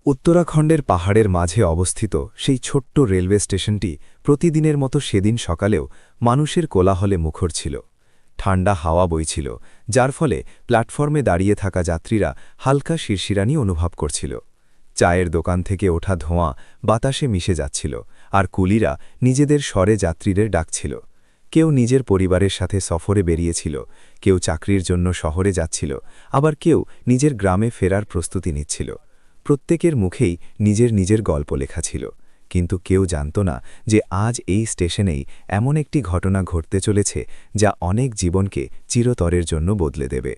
উত্তরাখণ্ডের পাহাড়ের মাঝে অবস্থিত সেই ছোট্ট রেলওয়ে স্টেশনটি প্রতিদিনের মতো সেদিন সকালেও মানুষের কোলাহলে মুখর ছিল। ঠান্ডা হাওয়া বইছিল, যার ফলে প্ল্যাটফর্মে দাঁড়িয়ে থাকা যাত্রীরা হালকা শিরশিরানি অনুভব করছিল। চায়ের দোকান থেকে ওঠা ধোঁয়া বাতাসে মিশে যাচ্ছিল, আর কুলিরা নিজেদের স্বরে যাত্রীদের ডাকছিল। কেউ নিজের পরিবারের সাথে সফরে বেরিয়েছিল, কেউ চাকরির জন্য শহরে যাচ্ছিল, আবার কেউ নিজের গ্রামে ফেরার প্রস্তুতি নিচ্ছিল। প্রত্যেকের মুখেই নিজের নিজের গল্প লেখা ছিল, কিন্তু কেউ জানত না যে আজ এই স্টেশনেই এমন একটি ঘটনা ঘটতে চলেছে যা অনেক জীবনকে চিরতরের জন্য বদলে দেবে।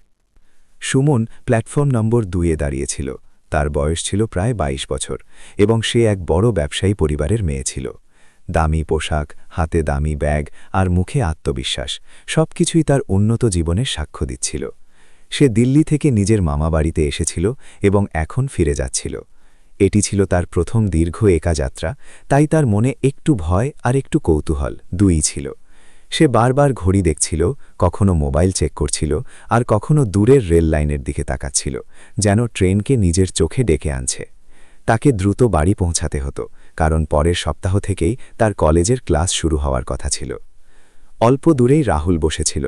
সুমন প্ল্যাটফর্ম নম্বর 2-এ দাঁড়িয়েছিল। তার বয়স ছিল প্রায় 22 বছর এবং সে এক বড় ব্যবসায়ী পরিবারের মেয়ে ছিল। দামি পোশাক, হাতে দামি ব্যাগ আর মুখে আত্মবিশ্বাস, সবকিছুই তার উন্নত জীবনের সাক্ষ্য দিচ্ছিল। সে দিল্লি থেকে নিজের মামাবাড়িতে এসেছিল এবং এখন ফিরে যাচ্ছিল। এটি ছিল তার প্রথম দীর্ঘ একা যাত্রা, তাই তার মনে একটু ভয় আর একটু কৌতূহল দুইই ছিল। সে বারবার ঘড়ি দেখছিল, কখনো মোবাইল চেক করছিল, আর কখনো দূরের রেল লাইনের দিকে তাকাচ্ছিল, যেন ট্রেনকে নিজের চোখে ডেকে আনছে। তাকে দ্রুত বাড়ি পৌঁছাতে হতো, কারণ পরের সপ্তাহ থেকেই তার কলেজের ক্লাস শুরু হওয়ার কথা ছিল। অল্প দূরেই রাহুল বসেছিল,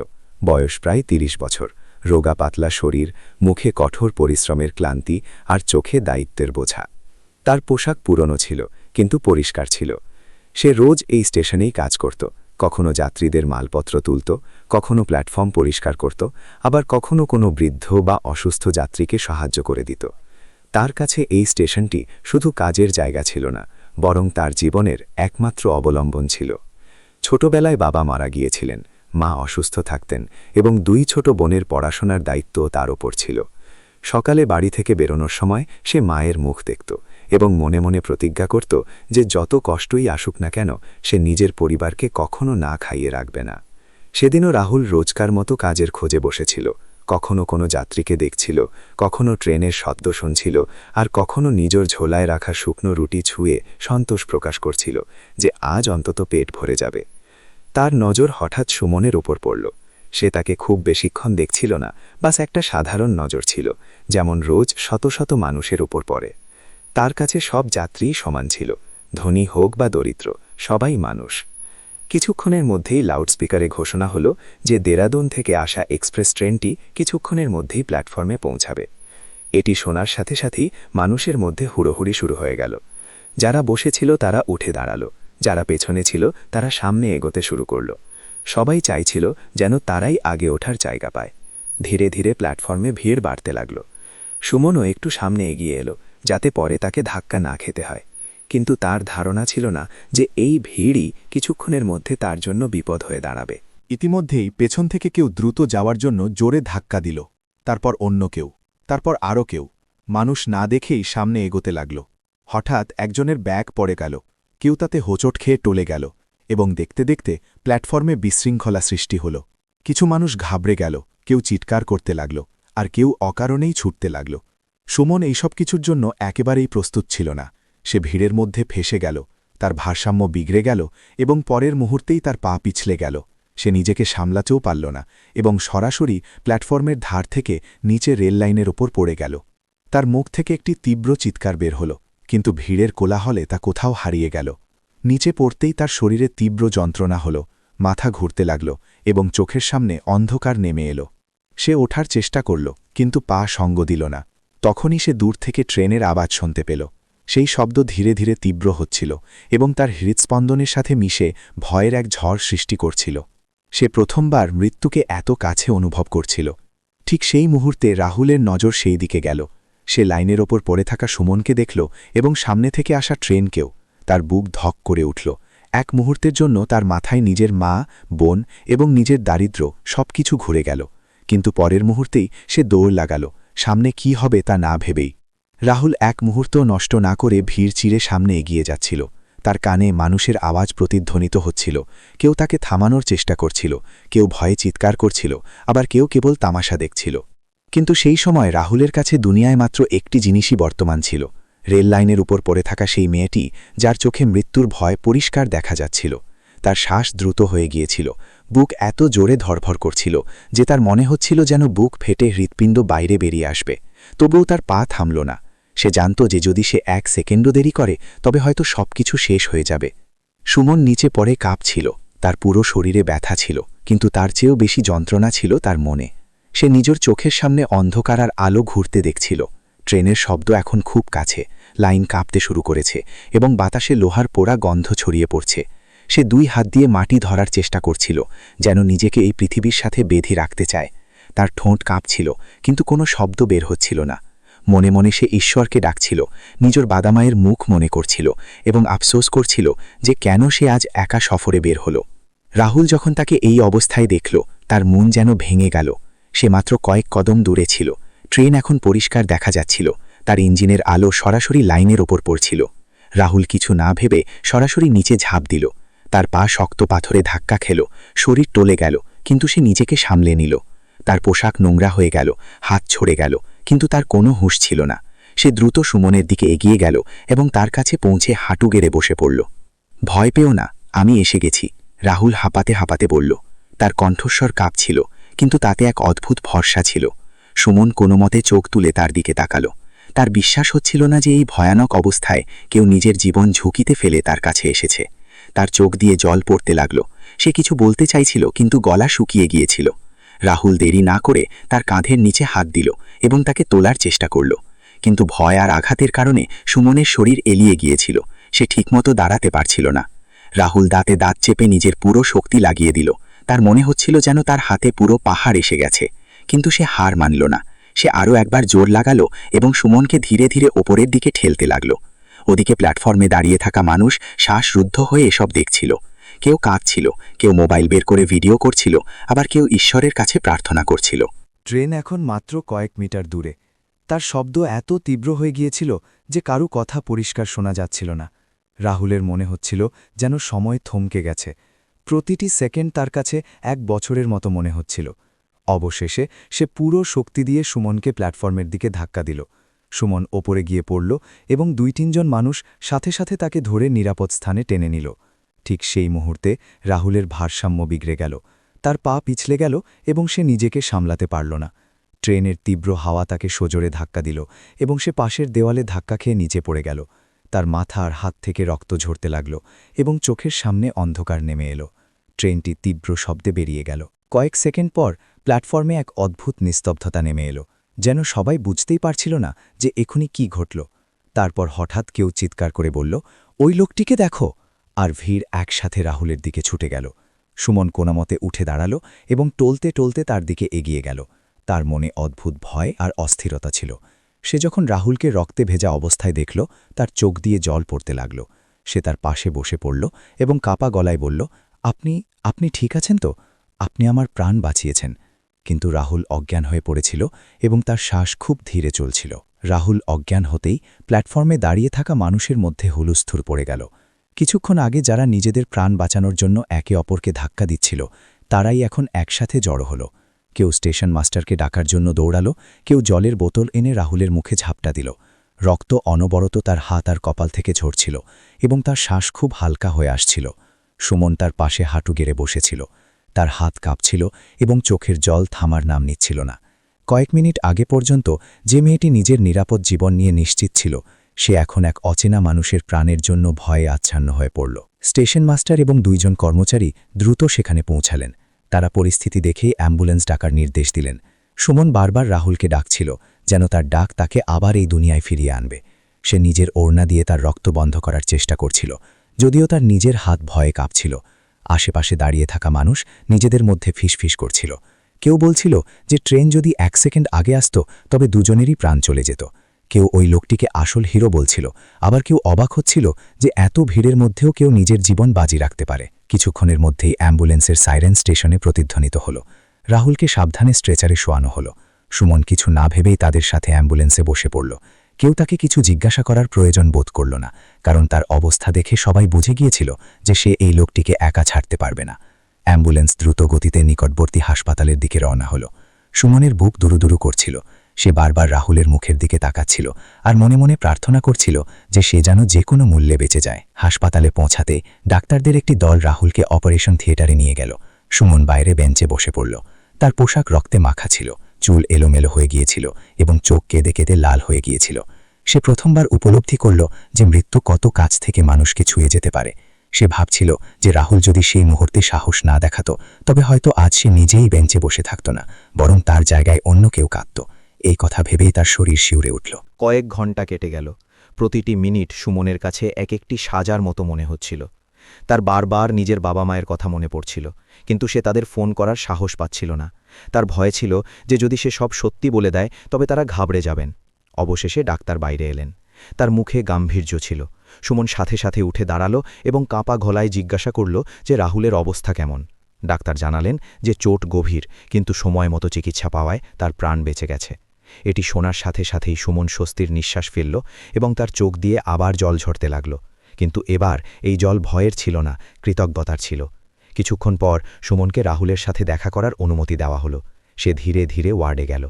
বয়স প্রায় 30 বছর, রোগা পাতলা শরীর, মুখে কঠোর পরিশ্রমের ক্লান্তি আর চোখে দায়িত্বের বোঝা। তার পোশাক পুরনো ছিল, কিন্তু পরিষ্কার ছিল। সে রোজ এই স্টেশনেই কাজ করত, কখনো যাত্রীদের মালপত্র তুলত, কখনো প্ল্যাটফর্ম পরিষ্কার করত, আবার কখনো কোনো বৃদ্ধ বা অসুস্থ যাত্রীকে সাহায্য করে দিত। তার কাছে এই স্টেশনটি শুধু কাজের জায়গা ছিল না, বরং তার জীবনের একমাত্র অবলম্বন ছিল। ছোটবেলায় বাবা মারা গিয়েছিলেন, মা অসুস্থ থাকতেন এবং 2 ছোট বোনের পড়াশোনার দায়িত্ব তার ওপর ছিল। সকালে বাড়ি থেকে বেরোনোর সময় সে মায়ের মুখ দেখত এবং মনে মনে প্রতিজ্ঞা করত যে যত কষ্টই আসুক না কেন, সে নিজের পরিবারকে কখনো না খাইয়ে রাখবে না। সেদিনও রাহুল রোজকার মতো কাজের খোঁজে বসেছিল, কখনো কোনো যাত্রীকে দেখছিল, কখনো ট্রেনের শব্দ শুনছিল, আর কখনো নিজের ঝোলায় রাখা শুকনো রুটি ছুঁয়ে সন্তোষ প্রকাশ করছিল যে আজ অন্তত পেট ভরে যাবে। তার নজর হঠাৎ সুমনের ওপর পড়ল। সে তাকে খুব বেশিক্ষণ দেখছিল না, বাস একটা সাধারণ নজর ছিল, যেমন রোজ শত শত মানুষের ওপর পড়ে। তার কাছে সব যাত্রীই সমান ছিল, ধনী হোক বা দরিদ্র, সবাই মানুষ। কিছুক্ষণের মধ্যেই লাউডস্পিকারে ঘোষণা হলো যে দেরাদুন থেকে আসা এক্সপ্রেস ট্রেনটি কিছুক্ষণের মধ্যেই প্ল্যাটফর্মে পৌঁছাবে। এটি শোনার সাথে সাথেই মানুষের মধ্যে হুড়োহুড়ি শুরু হয়ে গেল। যারা বসেছিল তারা উঠে দাঁড়ালো, যারা পেছনে ছিল তারা সামনে এগোতে শুরু করল। সবাই চাইছিল যেন তারাই আগে ওঠার জায়গা পায়। ধীরে ধীরে প্ল্যাটফর্মে ভিড় বাড়তে লাগল। সুমনও একটু সামনে এগিয়ে এলো, যাতে পরে তাকে ধাক্কা না খেতে হয়। কিন্তু তার ধারণা ছিল না যে এই ভিড়ই কিছুক্ষণের মধ্যে তার জন্য বিপদ হয়ে দাঁড়াবে। ইতিমধ্যেই পেছন থেকে কেউ দ্রুত যাওয়ার জন্য জোরে ধাক্কা দিল, তারপর অন্য কেউ, তারপর আরও কেউ। মানুষ না দেখেই সামনে এগোতে লাগল। হঠাৎ একজনের ব্যাগ পড়ে গেল, কেউ তাতে হোঁচট খেয়ে টলে গেল, এবং দেখতে দেখতে প্ল্যাটফর্মে বিশৃঙ্খলা সৃষ্টি হল। কিছু মানুষ ঘাবড়ে গেল, কেউ চিৎকার করতে লাগল, আর কেউ অকারণেই ছুটতে লাগল। সুমন এইসব কিছুর জন্য একেবারেই প্রস্তুত ছিল না। সে ভিড়ের মধ্যে ফেসে গেল, তার ভারসাম্য বিগড়ে গেল এবং পরের মুহূর্তেই তার পা পিছলে গেল। সে নিজেকে সামলাতেও পারল না এবং সরাসরি প্ল্যাটফর্মের ধার থেকে নিচে রেল লাইনের ওপর পড়ে গেল। তার মুখ থেকে একটি তীব্র চিৎকার বের হল, কিন্তু ভিড়ের কোলাহলে তা কোথাও হারিয়ে গেল। নিচে পড়তেই তার শরীরে তীব্র যন্ত্রণা হল, মাথা ঘুরতে লাগল এবং চোখের সামনে অন্ধকার নেমে এলো। সে ওঠার চেষ্টা করল, কিন্তু পা সঙ্গ দিল না। তখনই সে দূর থেকে ট্রেনের আওয়াজ শুনতে পেল। সেই শব্দ ধীরে ধীরে তীব্র হচ্ছিল এবং তার হৃৎস্পন্দনের সাথে মিশে ভয়ের এক ঝড় সৃষ্টি করছিল। সে প্রথমবার মৃত্যুকে এত কাছে অনুভব করছিল। ঠিক সেই মুহূর্তে রাহুলের নজর সেই দিকে গেল। সে লাইনের ওপর পড়ে থাকা সুমনকে দেখল এবং সামনে থেকে আসা ট্রেনকেও। তার বুক ধক করে উঠল। এক মুহূর্তের জন্য তার মাথায় নিজের মা, বোন এবং নিজের দারিদ্র্য সবকিছু ঘুরে গেল, কিন্তু পরের মুহূর্তেই সে দৌড় লাগাল, সামনে কি হবে তা না ভেবেই। রাহুল এক মুহূর্ত নষ্ট না করে ভিড় চিরে সামনে এগিয়ে যাচ্ছিল। তার কানে মানুষের আওয়াজ প্রতিধ্বনিত হচ্ছিল। কেউ তাকে থামানোর চেষ্টা করছিল, কেউ ভয়ে চিৎকার করছিল, আবার কেউ কেবল তামাশা দেখছিল। কিন্তু সেই সময় রাহুলের কাছে দুনিয়ায় মাত্র একটি জিনিসই বর্তমান ছিল, রেল লাইনের উপর পড়ে থাকা সেই মেয়েটি, যার চোখে মৃত্যুর ভয় পরিষ্কার দেখা যাচ্ছিল। তার শ্বাস দ্রুত হয়ে গিয়েছিল, বুক এত জোরে ধড়ফড় করছিল যে তার মনে হচ্ছিল যেন বুক ফেটে হৃৎপিণ্ড বাইরে বেরিয়ে আসবে। তবুও তার পা থামল না। সে জানত যে যদি সে 1 সেকেন্ডও দেরি করে তবে হয়তো সবকিছু শেষ হয়ে যাবে। সুমন নিচে পড়ে কাঁপছিল, তার পুরো শরীরে ব্যথা ছিল, কিন্তু তার চেয়েও বেশি যন্ত্রণা ছিল তার মনে। সে নিজের চোখের সামনে অন্ধকার আর আলো ঘুরতে দেখছিল। ট্রেনের শব্দ এখন খুব কাছে, লাইন কাঁপতে শুরু করেছে এবং বাতাসে লোহার পোড়া গন্ধ ছড়িয়ে পড়ছে। সে 2 হাত দিয়ে মাটি ধরার চেষ্টা করছিল, যেন নিজেকে এই পৃথিবীর সাথে বেঁধে রাখতে চায়। তার ঠোঁট কাঁপছিল, কিন্তু কোনো শব্দ বের হচ্ছিল না। মনে মনে সে ঈশ্বরকে ডাকছিল, নিজের বাদামায়ের মুখ মনে করছিল এবং আফসোস করছিল যে কেন সে আজ একা সফরে বের হলো। রাহুল যখন তাকে এই অবস্থায় দেখল, তার মন যেন ভেঙে গেল। সে মাত্র কয়েক কদম দূরে ছিল। ট্রেন এখন পরিষ্কার দেখা যাচ্ছিল, তার ইঞ্জিনের আলো সরাসরি লাইনের ওপর পড়ছিল। রাহুল কিছু না ভেবে সরাসরি নিচে ঝাঁপ দিল। তার পা শক্ত পাথরে ধাক্কা খেল, শরীর টলে গেল, কিন্তু সে নিজেকে সামলে নিল। তার পোশাক নোংরা হয়ে গেল, হাত ছড়ে গেল, কিন্তু তার কোনো হুঁশ ছিল না। সে দ্রুত সুমনের দিকে এগিয়ে গেল এবং তার কাছে পৌঁছে হাঁটু গেড়ে বসে পড়ল। ভয় পেও না, আমি এসে গেছি, রাহুল হাঁপাতে হাঁপাতে বলল। তার কণ্ঠস্বর কাঁপছিল, কিন্তু তাতে এক অদ্ভুত ভরসা ছিল। সুমন কোনো মতে চোখ তুলে তার দিকে তাকালো। তার বিশ্বাস হচ্ছিল না যে এই ভয়ানক অবস্থায় কেউ নিজের জীবন ঝুঁকিতে ফেলে তার কাছে এসেছে। তার চোখ দিয়ে জল পড়তে লাগল। সে কিছু বলতে চাইছিল, কিন্তু গলা শুকিয়ে গিয়েছিল। রাহুল দেরি না করে তার কাঁধের নিচে হাত দিল এবং তাকে তোলার চেষ্টা করল, কিন্তু ভয় আর আঘাতের কারণে সুমনের শরীর এলিয়ে গিয়েছিল। সে ঠিকমতো দাঁড়াতে পারছিল না। রাহুল দাঁতে দাঁত চেপে নিজের পুরো শক্তি লাগিয়ে দিল। তার মনে হচ্ছিল যেন তার হাতে পুরো পাহাড় এসে গেছে, কিন্তু সে হার মানল না। সে আরও একবার জোর লাগালো এবং সুমনকে ধীরে ধীরে ওপরের দিকে ঠেলতে লাগল। ওদিকে প্ল্যাটফর্মে দাঁড়িয়ে থাকা মানুষ শ্বাসরুদ্ধ হয়ে এসব দেখছিল। কেউ কাঁদছিল, কেউ মোবাইল বের করে ভিডিও করছিল, আবার কেউ ঈশ্বরের কাছে প্রার্থনা করছিল। ট্রেন এখন মাত্র কয়েক মিটার দূরে। তার শব্দ এত তীব্র হয়ে গিয়েছিল যে কারো কথা পরিষ্কার শোনা যাচ্ছিল না। রাহুলের মনে হচ্ছিল যেন সময় থমকে গেছে। প্রতিটি সেকেন্ড তার কাছে 1 বছরের মতো মনে হচ্ছিল। অবশেষে সে পুরো শক্তি দিয়ে সুমনকে প্ল্যাটফর্মের দিকে ধাক্কা দিল। সুমন ওপরে গিয়ে পড়ল এবং 2-3 জন মানুষ সাথে সাথে তাকে ধরে নিরাপদ স্থানে টেনে নিল। ঠিক সেই মুহূর্তে রাহুলের ভারসাম্য বিগড়ে গেল। তার পা পিছলে গেল এবং সে নিজেকে সামলাতে পারল না। ট্রেনের তীব্র হাওয়া তাকে সজোরে ধাক্কা দিল এবং সে পাশের দেওয়ালে ধাক্কা খেয়ে নিচে পড়ে গেল। তার মাথা আর হাত থেকে রক্ত ঝরতে লাগল এবং চোখের সামনে অন্ধকার নেমে এলো। ট্রেনটি তীব্র শব্দে বেরিয়ে গেল। কয়েক সেকেন্ড পর প্ল্যাটফর্মে এক অদ্ভুত নিস্তব্ধতা নেমে এলো, যেন সবাই বুঝতেই পারছিল না যে এখনই কি ঘটল। তারপর হঠাৎ কেউ চিৎকার করে বলল, ওই লোকটিকে দেখো, আর ভিড় একসাথে রাহুলের দিকে ছুটে গেল। সুমন কোনোমতে উঠে দাঁড়াল এবং টলতে টলতে তার দিকে এগিয়ে গেল। তার মনে অদ্ভুত ভয় আর অস্থিরতা ছিল। সে যখন রাহুলকে রক্তে ভেজা অবস্থায় দেখল, তার চোখ দিয়ে জল পড়তে লাগল। সে তার পাশে বসে পড়ল এবং কাপা গলায় বলল, আপনি ঠিক আছেন তো? আপনি আমার প্রাণ বাঁচিয়েছেন। কিন্তু রাহুল অজ্ঞান হয়ে পড়েছিল এবং তার শ্বাস খুব ধীরে চলছিল। রাহুল অজ্ঞান হতেই প্ল্যাটফর্মে দাঁড়িয়ে থাকা মানুষের মধ্যে হুলস্থুল পড়ে গেল। কিছুক্ষণ আগে যারা নিজেদের প্রাণ বাঁচানোর জন্য একে অপরকে ধাক্কা দিচ্ছিল, তারাই এখন একসাথে জড়ো হল। কেউ স্টেশন মাস্টারকে ডাকার জন্য দৌড়ালো, কেউ জলের বোতল এনে রাহুলের মুখে ঝাপটা দিল। রক্ত অনবরত তার হাত আর কপাল থেকে ঝরছিল এবং তার শ্বাস খুব হালকা হয়ে আসছিল। সুমন তার পাশে হাঁটু গেড়ে বসেছিল। তার হাত কাঁপছিল এবং চোখের জল থামার নাম নিচ্ছিল না। কয়েক মিনিট আগে পর্যন্ত যে মেয়েটি নিজের নিরাপদ জীবন নিয়ে নিশ্চিত ছিল, সে এখন এক অচেনা মানুষের প্রাণের জন্য ভয়ে আচ্ছন্ন হয়ে পড়ল। স্টেশন মাস্টার এবং 2 জন কর্মচারী দ্রুত সেখানে পৌঁছালেন। তারা পরিস্থিতি দেখেই অ্যাম্বুলেন্স ডাকার নির্দেশ দিলেন। সুমন বারবার রাহুলকে ডাকছিল, যেন তার ডাক তাকে আবার এই দুনিয়ায় ফিরিয়ে আনবে। সে নিজের ওড়না দিয়ে তার রক্ত বন্ধ করার চেষ্টা করছিল, যদিও তার নিজের হাত ভয়ে কাঁপছিল। আশেপাশে দাঁড়িয়ে থাকা মানুষ নিজেদের মধ্যে ফিসফিস করছিল। কেউ বলছিল যে ট্রেন যদি 1 সেকেন্ড আগে আসত তবে দুজনেরই প্রাণ চলে যেত। কেউ ওই লোকটিকে আসল হিরো বলছিল, আবার কেউ অবাক হচ্ছিল যে এত ভিড়ের মধ্যেও কেউ নিজের জীবন বাজি রাখতে পারে। কিছুক্ষণের মধ্যেই অ্যাম্বুলেন্সের সাইরেন স্টেশনে প্রতিধ্বনিত হল। রাহুলকে সাবধানে স্ট্রেচারে শোয়ানো হল। সুমন কিছু না ভেবেই তাদের সাথে অ্যাম্বুলেন্সে বসে পড়ল। কেউ তাকে কিছু জিজ্ঞাসা করার প্রয়োজন বোধ করল না, কারণ তার অবস্থা দেখে সবাই বুঝে গিয়েছিল যে সে এই লোকটিকে একা ছাড়তে পারবে না। অ্যাম্বুলেন্স দ্রুত গতিতে নিকটবর্তী হাসপাতালের দিকে রওনা হল। সুমনের বুক দুরুদুরু করছিল। সে বারবার রাহুলের মুখের দিকে তাকাচ্ছিল আর মনে মনে প্রার্থনা করছিল যে সে যেন যে কোনো মূল্যে বেঁচে যায়। হাসপাতালে পৌঁছাতে ডাক্তারদের একটি দল রাহুলকে অপারেশন থিয়েটারে নিয়ে গেল। সুমন বাইরে বেঞ্চে বসে পড়ল। তার পোশাক রক্তে মাখা ছিল, চুল এলোমেলো হয়ে গিয়েছিল এবং চোখ কেঁদে কেঁদে লাল হয়ে গিয়েছিল। সে প্রথমবার উপলব্ধি করল যে মৃত্যু কত কাছ থেকে মানুষকে ছুঁয়ে যেতে পারে। সে ভাবছিল যে রাহুল যদি সেই মুহূর্তে সাহস না দেখাতো তবে হয়তো আজ সে নিজেই বেঞ্চে বসে থাকত না, বরং তার জায়গায় অন্য কেউ কাঁদত। এই কথা ভেবেই তার শরীর শিউরে উঠল। কয়েক ঘন্টা কেটে গেল। প্রতিটি মিনিট সুমনের কাছে এক একটি সাজার মতো মনে হচ্ছিল। তার বারবার নিজের বাবা মায়ের কথা মনে পড়ছিল, কিন্তু সে তাদের ফোন করার সাহস পাচ্ছিল না। তার ভয় ছিল যে যদি সে সব সত্যি বলে দেয় তবে তারা ঘাবড়ে যাবেন। অবশেষে ডাক্তার বাইরে এলেন। তার মুখে গাম্ভীর্য ছিল। সুমন সাথে সাথে উঠে দাঁড়ালো এবং কাঁপা গলায় জিজ্ঞাসা করল যে রাহুলের অবস্থা কেমন। ডাক্তার জানালেন যে চোট গভীর, কিন্তু সময় মতো চিকিৎসা পাওয়ায় তার প্রাণ বেঁচে গেছে। এটি শোনার সাথে সাথেই সুমন স্বস্তির নিঃশ্বাস ফেলল এবং তার চোখ দিয়ে আবার জল ঝরতে লাগল। কিন্তু এবার এই জল ভয়ের ছিল না, কৃতজ্ঞতার ছিল। কিছুক্ষণ পর সুমনকে রাহুলের সাথে দেখা করার অনুমতি দেওয়া হলো। সে ধীরে ধীরে ওয়ার্ডে গেল।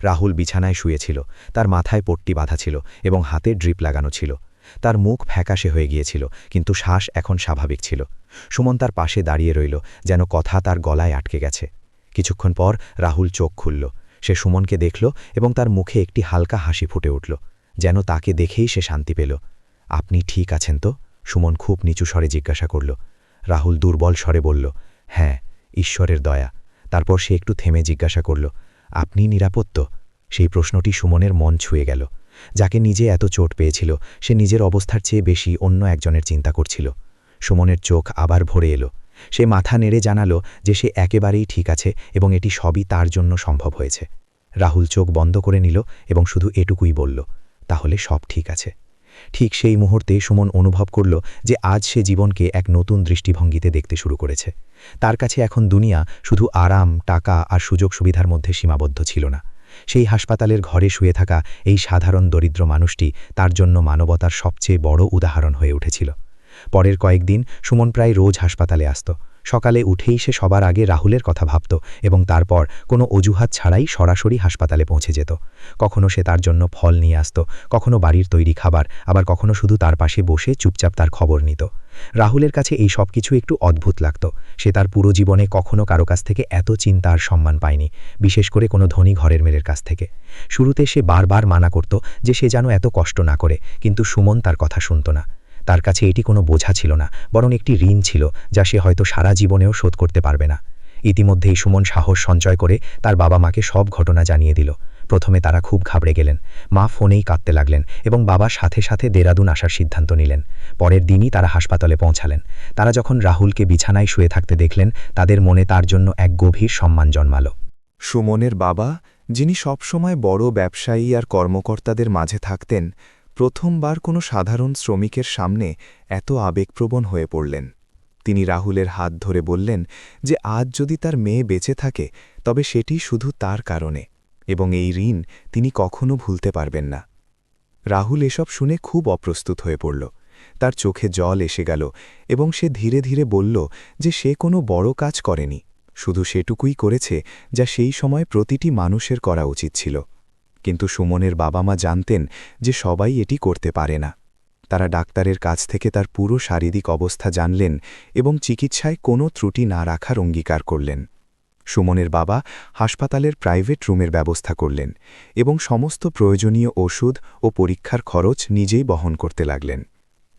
রাহুল বিছানায় শুয়েছিল। তার মাথায় পট্টি বাঁধা ছিল এবং হাতে ড্রিপ লাগানো ছিল। তার মুখ ফ্যাকাশে হয়ে গিয়েছিল, কিন্তু শ্বাস এখন স্বাভাবিক ছিল। সুমন তার পাশে দাঁড়িয়ে রইল, যেন কথা তার গলায় আটকে গেছে। কিছুক্ষণ পর রাহুল চোখ খুলল। সে সুমনকে দেখল এবং তার মুখে একটি হালকা হাসি ফুটে উঠল, যেন তাকে দেখেই সে শান্তি পেল। আপনি ঠিক আছেন তো? সুমন খুব নিচু স্বরে জিজ্ঞাসা করল। রাহুল দুর্বল স্বরে বলল, হ্যাঁ, ঈশ্বরের দয়া। তারপর সে একটু থেমে জিজ্ঞাসা করল, আপনি নিরাপদ তো? সেই প্রশ্নটি সুমনের মন ছুঁয়ে গেল। যাকে নিজে এত চোট পেয়েছিল সে নিজের অবস্থার চেয়ে বেশি অন্য একজনের চিন্তা করছিল। সুমনের চোখ আবার ভরে এলো। সে মাথা নেড়ে জানালো যে সে একেবারেই ঠিক আছে এবং এটি সবই তার জন্য সম্ভব হয়েছে। রাহুল চোখ বন্ধ করে নিল এবং শুধু এটুকুই বলল, তাহলে সব ঠিক আছে। ঠিক সেই মুহূর্তে সুমন অনুভব করল যে আজ সে জীবনকে এক নতুন দৃষ্টিভঙ্গিতে দেখতে শুরু করেছে। তার কাছে এখন দুনিয়া শুধু আরাম, টাকা আর সুযোগ সুবিধার মধ্যে সীমাবদ্ধ ছিল না। সেই হাসপাতালের ঘরে শুয়ে থাকা এই সাধারণ দরিদ্র মানুষটি তার জন্য মানবতার সবচেয়ে বড় উদাহরণ হয়ে উঠেছিল। পরের কয়েকদিন সুমন প্রায় রোজ হাসপাতালে আসত। সকালে উঠেই সে সবার আগে রাহুলের কথা ভাবত এবং তারপর কোনো অজুহাত ছাড়াই সরাসরি হাসপাতালে পৌঁছে যেত। কখনো সে তার জন্য ফল নিয়ে আসত, কখনো বাড়ির তৈরি খাবার, আবার কখনো শুধু তার পাশে বসে চুপচাপ তার খবর নিত। রাহুলের কাছে এই সব কিছু একটু অদ্ভুত লাগত। সে তার পুরো জীবনে কখনো কারো কাছ থেকে এত চিন্তা আর সম্মান পায়নি, বিশেষ করে কোনো ধনী ঘরের মেয়ের কাছ থেকে। শুরুতে সে বারবার মানা করত যে সে যেন এত কষ্ট না করে, কিন্তু সুমন তার কথা শুনত না। তার কাছে এটি কোনো বোঝা ছিল না, বরং একটি ঋণ ছিল যা সে হয়তো সারা জীবনেও শোধ করতে পারবে না। ইতিমধ্যেই সুমন সাহস সঞ্চয় করে তার বাবা মাকে সব ঘটনা জানিয়ে দিল। প্রথমে তারা খুব ঘাবড়ে গেলেন। মা ফোনেই কাঁদতে লাগলেন এবং বাবা সাথে সাথে দেরাদুন আসার সিদ্ধান্ত নিলেন। পরের দিনই তারা হাসপাতালে পৌঁছালেন। তারা যখন রাহুলকে বিছানায় শুয়ে থাকতে দেখলেন, তাদের মনে তার জন্য এক গভীর সম্মান জন্মাল। সুমনের বাবা, যিনি সবসময় বড় ব্যবসায়ী আর কর্মকর্তাদের মাঝে থাকতেন, প্রথমবার কোনো সাধারণ শ্রমিকের সামনে এত আবেগপ্রবণ হয়ে পড়লেন। তিনি রাহুলের হাত ধরে বললেন যে আজ যদি তার মেয়ে বেঁচে থাকে তবে সেটি শুধু তার কারণে, এবং এই ঋণ তিনি কখনো ভুলতে পারবেন না। রাহুল এসব শুনে খুব অপ্রস্তুত হয়ে পড়ল। তার চোখে জল এসে গেল এবং সে ধীরে ধীরে বলল যে সে কোনো বড় কাজ করেনি, শুধু সেটুকুই করেছে যা সেই সময় প্রতিটি মানুষের করা উচিত ছিল। কিন্তু সুমনের বাবা মা জানতেন যে সবাই এটি করতে পারে না। তারা ডাক্তারের কাছ থেকে তার পুরো শারীরিক অবস্থা জানলেন এবং চিকিৎসায় কোনো ত্রুটি না রাখার অঙ্গীকার করলেন। সুমনের বাবা হাসপাতালের প্রাইভেট রুমের ব্যবস্থা করলেন এবং সমস্ত প্রয়োজনীয় ওষুধ ও পরীক্ষার খরচ নিজেই বহন করতে লাগলেন।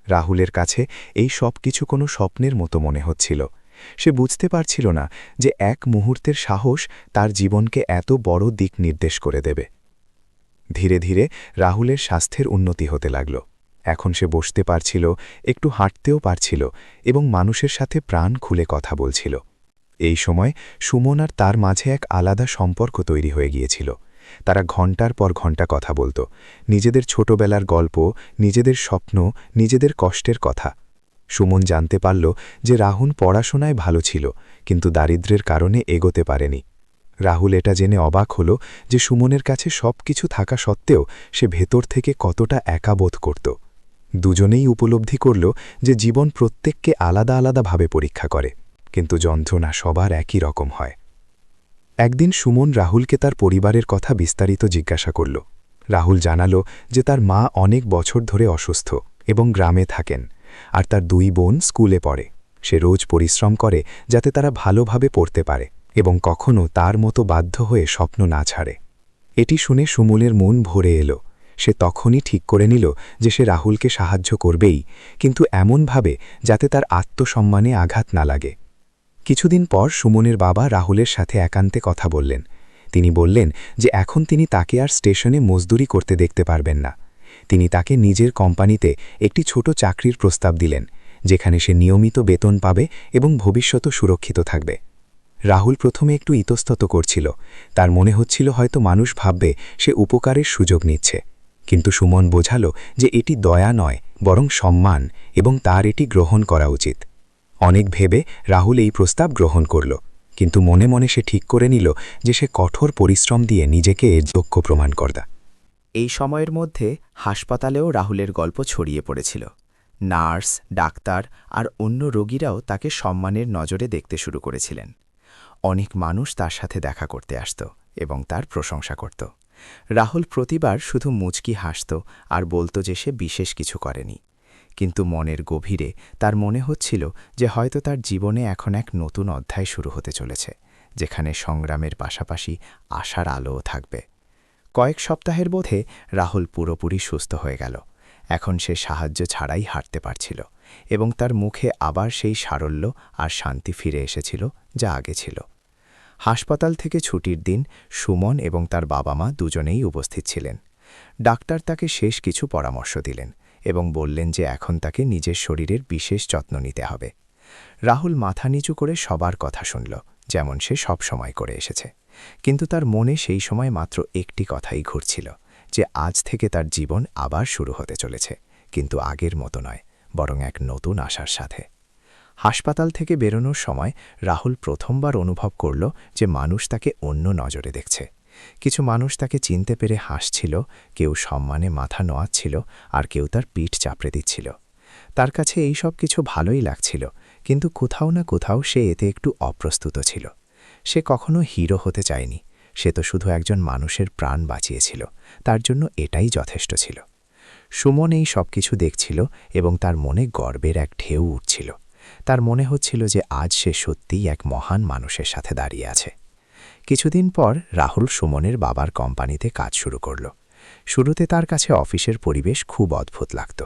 রাহুলের কাছে এই সব কিছু কোনো স্বপ্নের মতো মনে হচ্ছিল। সে বুঝতে পারছিল না যে এক মুহূর্তের সাহস তার জীবনকে এত বড় দিক নির্দেশ করে দেবে। ধীরে ধীরে রাহুলের স্বাস্থ্যের উন্নতি হতে লাগল। এখন সে বসতে পারছিল, একটু হাঁটতেও পারছিল এবং মানুষের সাথে প্রাণ খুলে কথা বলছিল। এই সময় সুমন আর তার মাঝে এক আলাদা সম্পর্ক তৈরি হয়ে গিয়েছিল। তারা ঘণ্টার পর ঘণ্টা কথা বলত, নিজেদের ছোটবেলার গল্প, নিজেদের স্বপ্ন, নিজেদের কষ্টের কথা। সুমন জানতে পারল যে রাহুল পড়াশোনায় ভালো ছিল, কিন্তু দারিদ্র্যের কারণে এগোতে পারেনি। রাহুল এটা জেনে অবাক হল যে সুমনের কাছে সব কিছু থাকা সত্ত্বেও সে ভেতর থেকে কতটা একা বোধ করত। দুজনেই উপলব্ধি করল যে জীবন প্রত্যেককে আলাদা আলাদাভাবে পরীক্ষা করে, কিন্তু যন্ত্রণা সবার একই রকম হয়। একদিন সুমন রাহুলকে তার পরিবারের কথা বিস্তারিত জিজ্ঞাসা করল। রাহুল জানালো যে তার মা অনেক বছর ধরে অসুস্থ এবং গ্রামে থাকেন, আর তার 2 বোন স্কুলে পড়ে। সে রোজ পরিশ্রম করে যাতে তারা ভালোভাবে পড়তে পারে এবং কখনো তার মতো বাধ্য হয়ে স্বপ্ন না ছাড়ে। এটি শুনে সুমনের মন ভরে এলো। সে তখনই ঠিক করে নিল যে সে রাহুলকে সাহায্য করবেই, কিন্তু এমনভাবে যাতে তার আত্মসম্মানে আঘাত না লাগে। কিছুদিন পর সুমনের বাবা রাহুলের সাথে একান্তে কথা বললেন। তিনি বললেন যে এখন তিনি তাকে আর স্টেশনে মজদুরি করতে দেখতে পারবেন না। তিনি তাকে নিজের কোম্পানিতে একটি ছোট চাকরির প্রস্তাব দিলেন, যেখানে সে নিয়মিত বেতন পাবে এবং ভবিষ্যৎ সুরক্ষিত থাকবে। রাহুল প্রথমে একটু ইতস্তত করছিল, তার মনে হচ্ছিল হয়তো মানুষ ভাববে সে উপকারের সুযোগ নিচ্ছে, কিন্তু সুমন বোঝালো যে এটি দয়া নয়, বরং সম্মান, এবং তার এটি গ্রহণ করা উচিত। অনেক ভেবে রাহুল এই প্রস্তাব গ্রহণ করল, কিন্তু মনে মনে সে ঠিক করে নিল যে সে কঠোর পরিশ্রম দিয়ে নিজেকে এর যোগ্য প্রমাণ করবে। এই সময়ের মধ্যে হাসপাতালেও রাহুলের গল্প ছড়িয়ে পড়েছিল। নার্স, ডাক্তার আর অন্য রোগীরাও তাকে সম্মানের নজরে দেখতে শুরু করেছিলেন। অনেক মানুষ তার সাথে দেখা করতে আসত এবং তার প্রশংসা করত। রাহুল প্রতিবার শুধু মুচকি হাসত আর বলত যে সে বিশেষ কিছু করেনি, কিন্তু মনের গভীরে তার মনে হচ্ছিল যে হয়তো তার জীবনে এখন এক নতুন অধ্যায় শুরু হতে চলেছে, যেখানে সংগ্রামের পাশাপাশি আশার আলোও থাকবে। কয়েক সপ্তাহের মধ্যে রাহুল পুরোপুরি সুস্থ হয়ে গেল। এখন সে সাহায্য ছাড়াই হাঁটতে পারছিল এবং তার মুখে আবার সেই সারল্য আর শান্তি ফিরে এসেছিল যা আগে ছিল। হাসপাতাল থেকে ছুটির দিন সুমন এবং তার বাবা মা দুজনেই উপস্থিত ছিলেন। ডাক্তার তাকে শেষ কিছু পরামর্শ দিলেন এবং বললেন যে এখন তাকে নিজের শরীরের বিশেষ যত্ন নিতে হবে। রাহুল মাথা নিচু করে সবার কথা শুনল, যেমন সে সব সময় করে এসেছে, কিন্তু তার মনে সেই সময় মাত্র একটি কথাই ঘুরছিল, যে আজ থেকে তার জীবন আবার শুরু হতে চলেছে, কিন্তু আগের মতো নয়, বরং এক নতুন আশার সাথে। হাসপাতাল থেকে বেরোনোর সময় রাহুল প্রথমবার অনুভব করল যে মানুষ তাকে অন্য নজরে দেখছে। কিছু মানুষ তাকে চিনতে পেরে হাসছিল, কেউ সম্মানে মাথা নোয়াচ্ছিল, আর কেউ তার পিঠ চাপড়ে দিচ্ছিল। তার কাছে এই সব কিছু ভালোই লাগছিল, কিন্তু কোথাও না কোথাও সে এতে একটু অপ্রস্তুত ছিল। সে কখনো হিরো হতে চায়নি, সে তো শুধু একজন মানুষের প্রাণ বাঁচিয়েছিল, তার জন্য এটাই যথেষ্ট ছিল। সুমন এই সব কিছু দেখছিল এবং তার মনে গর্বের এক ঢেউ উঠছিল। তার মনে হচ্ছিল যে আজ সে সত্যিই এক মহান মানুষের সাথে দাঁড়িয়ে আছে। কিছুদিন পর রাহুল সুমনের বাবার কোম্পানিতে কাজ শুরু করল। শুরুতে তার কাছে অফিসের পরিবেশ খুব অদ্ভুত লাগত।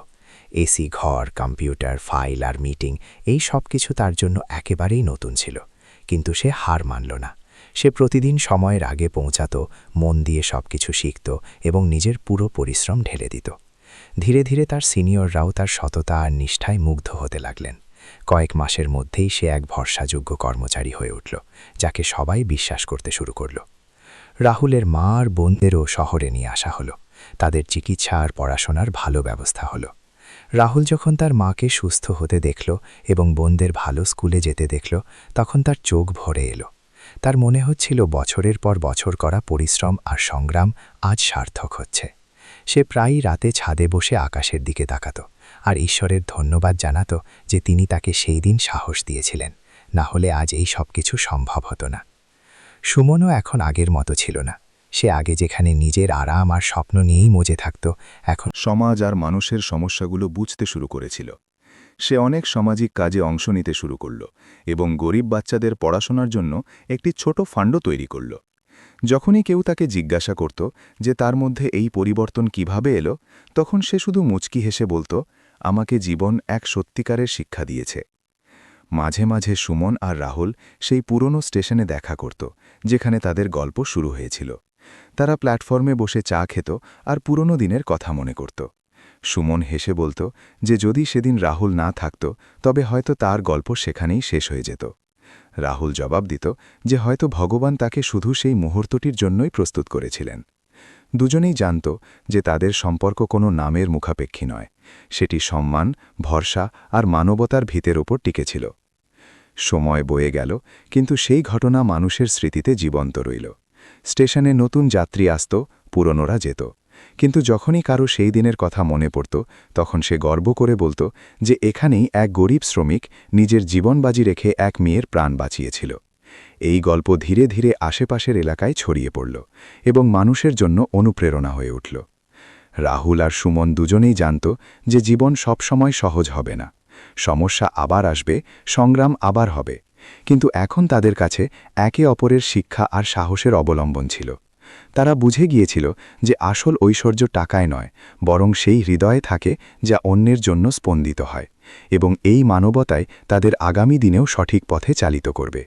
এসি ঘর, কম্পিউটার, ফাইল আর মিটিং, এই সব কিছু তার জন্য একেবারেই নতুন ছিল, কিন্তু সে হার মানল না। সে প্রতিদিন সময়ের আগে পৌঁছাত, মন দিয়ে সবকিছু শিখত এবং নিজের পুরো পরিশ্রম ঢেলে দিত। ধীরে ধীরে তার সিনিয়ররাও তার সততা আর নিষ্ঠায় মুগ্ধ হতে লাগলেন। কয়েক মাসের মধ্যেই সে এক ভরসাযোগ্য কর্মচারী হয়ে উঠল, যাকে সবাই বিশ্বাস করতে শুরু করল। রাহুলের মা আর বোনদেরও শহরে নিয়ে আসা হলো। তাদের চিকিৎসা আর পড়াশোনার ভালো ব্যবস্থা হলো। রাহুল যখন তার মাকে সুস্থ হতে দেখল এবং বোনদের ভালো স্কুলে যেতে দেখল, তখন তার চোখ ভরে এলো। তার মনে হচ্ছিল বছরের পর বছর করা পরিশ্রম আর সংগ্রাম আজ সার্থক হচ্ছে। সে প্রায়ই রাতে ছাদে বসে আকাশের দিকে তাকাত আর ঈশ্বরের ধন্যবাদ জানাত যে তিনি তাকে সেই দিন সাহস দিয়েছিলেন, না হলে আজ এই সব কিছু সম্ভব হতো না। সুমনও এখন আগের মতো ছিল না। সে আগে যেখানে নিজের আরাম আর স্বপ্ন নিয়েই মজে থাকত, এখন সমাজ আর মানুষের সমস্যাগুলো বুঝতে শুরু করেছিল। সে অনেক সামাজিক কাজে অংশ নিতে শুরু করল এবং গরিব বাচ্চাদের পড়াশোনার জন্য একটি ছোট ফান্ডও তৈরি করল। যখনই কেউ তাকে জিজ্ঞাসা করত যে তার মধ্যে এই পরিবর্তন কিভাবে এলো, তখন সে শুধু মুচকি হেসে বলত, আমাকে জীবন এক সত্যিকারের শিক্ষা দিয়েছে। মাঝে মাঝে সুমন আর রাহুল সেই পুরনো স্টেশনে দেখা করত, যেখানে তাদের গল্প শুরু হয়েছিল। তারা প্ল্যাটফর্মে বসে চা খেত আর পুরনো দিনের কথা মনে করত। সুমন হেসে বলত যে যদি সেদিন রাহুল না থাকত, তবে হয়তো তার গল্প সেখানেই শেষ হয়ে যেত। রাহুল জবাব দিত যে হয়তো ভগবান তাকে শুধু সেই মুহূর্তটির জন্যই প্রস্তুত করেছিলেন। দুজনেই জানত যে তাদের সম্পর্ক কোনো নামের মুখাপেক্ষী নয়, সেটি সম্মান, ভরসা আর মানবতার ভিতের ওপর টিকেছিল। সময় বয়ে গেল, কিন্তু সেই ঘটনা মানুষের স্মৃতিতে জীবন্ত রইল। স্টেশনে নতুন যাত্রী আসত, পুরনোরা যেত, কিন্তু যখনই কারো সেই দিনের কথা মনে পড়ত, তখন সে গর্ব করে বলত যে এখানেই এক গরিব শ্রমিক নিজের জীবন বাজি রেখে এক মেয়ের প্রাণ বাঁচিয়েছিল। এই গল্প ধীরে ধীরে আশেপাশের এলাকায় ছড়িয়ে পড়ল এবং মানুষের জন্য অনুপ্রেরণা হয়ে উঠল। রাহুল আর সুমন দুজনেই জানত যে জীবন সবসময় সহজ হবে না, সমস্যা আবার আসবে, সংগ্রাম আবার হবে, কিন্তু এখন তাদের কাছে একে অপরের শিক্ষা আর সাহসের অবলম্বন ছিল। তারা বুঝে গিয়েছিল যে আসল ঐশ্বর্য টাকায় নয়, বরং সেই হৃদয়ে থাকে যা অন্যের জন্য স্পন্দিত হয়, এবং এই মানবতায় তাদের আগামী দিনেও সঠিক পথে চালিত করবে।